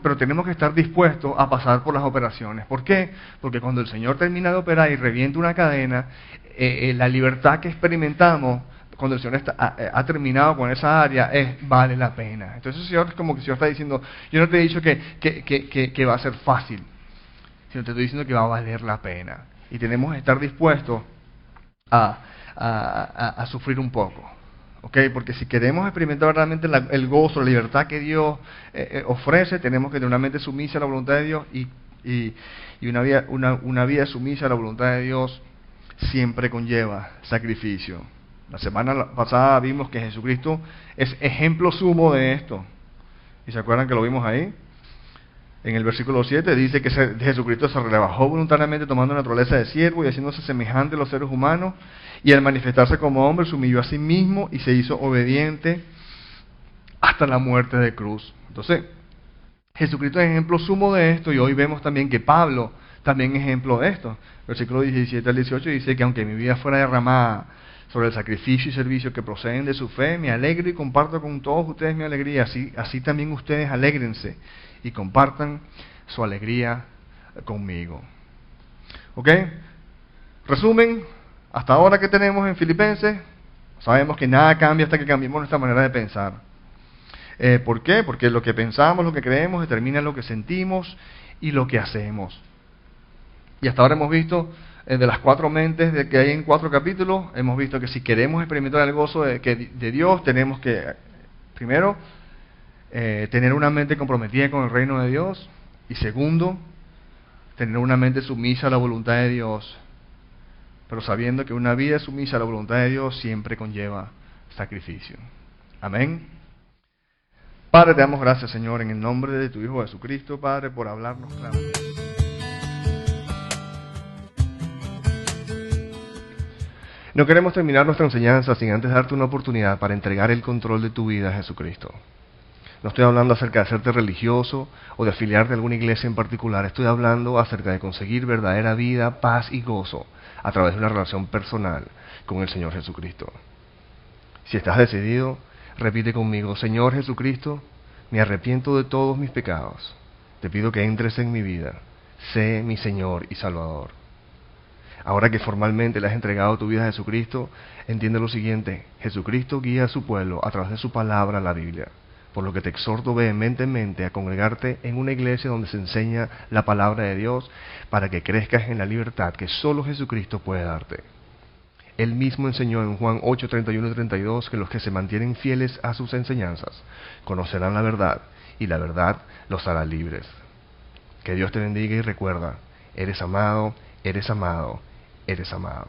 Pero tenemos que estar dispuestos a pasar por las operaciones. ¿Por qué? Porque cuando el Señor termina de operar y revienta una cadena, la libertad que experimentamos cuando el Señor ha terminado con esa área vale la pena. Entonces el Señor es como que el Señor está diciendo, yo no te he dicho que va a ser fácil, sino te estoy diciendo que va a valer la pena. Y tenemos que estar dispuestos a sufrir un poco. ¿Okay? Porque si queremos experimentar realmente el gozo, la libertad que Dios ofrece, tenemos que tener una mente sumisa a la voluntad de Dios y una vida sumisa a la voluntad de Dios siempre conlleva sacrificio. La semana pasada vimos que Jesucristo es ejemplo sumo de esto. ¿Y se acuerdan que lo vimos ahí? En el versículo 7 dice que Jesucristo se rebajó voluntariamente tomando naturaleza de siervo y haciéndose semejante a los seres humanos, y al manifestarse como hombre se humilló a sí mismo y se hizo obediente hasta la muerte de cruz. Entonces, Jesucristo es ejemplo sumo de esto, y hoy vemos también que Pablo también es ejemplo de esto. Versículo 17 al 18 dice que aunque mi vida fuera derramada sobre el sacrificio y servicio que proceden de su fe, me alegro y comparto con todos ustedes mi alegría, así también ustedes alégrense y compartan su alegría conmigo. ¿Ok? Resumen, hasta ahora que tenemos en Filipenses, sabemos que nada cambia hasta que cambiemos nuestra manera de pensar. ¿Por qué? Porque lo que pensamos, lo que creemos, determina lo que sentimos y lo que hacemos. Y hasta ahora hemos visto, de las 4 mentes que hay en 4 capítulos, hemos visto que si queremos experimentar el gozo de Dios, tenemos que, primero, tener una mente comprometida con el reino de Dios, y segundo, tener una mente sumisa a la voluntad de Dios, pero sabiendo que una vida sumisa a la voluntad de Dios siempre conlleva sacrificio. Amén. Padre, te damos gracias, Señor, en el nombre de tu Hijo Jesucristo, Padre, por hablarnos claramente. No queremos terminar nuestra enseñanza sin antes darte una oportunidad para entregar el control de tu vida a Jesucristo. No estoy hablando acerca de hacerte religioso o de afiliarte a alguna iglesia en particular. Estoy hablando acerca de conseguir verdadera vida, paz y gozo a través de una relación personal con el Señor Jesucristo. Si estás decidido, repite conmigo: Señor Jesucristo, me arrepiento de todos mis pecados. Te pido que entres en mi vida. Sé mi Señor y Salvador. Ahora que formalmente le has entregado tu vida a Jesucristo, entiende lo siguiente: Jesucristo guía a su pueblo a través de su palabra, la Biblia. Por lo que te exhorto vehementemente a congregarte en una iglesia donde se enseña la palabra de Dios, para que crezcas en la libertad que solo Jesucristo puede darte. Él mismo enseñó en Juan 8, 31 y 32 que los que se mantienen fieles a sus enseñanzas conocerán la verdad, y la verdad los hará libres. Que Dios te bendiga y recuerda: eres amado, eres amado, eres amado.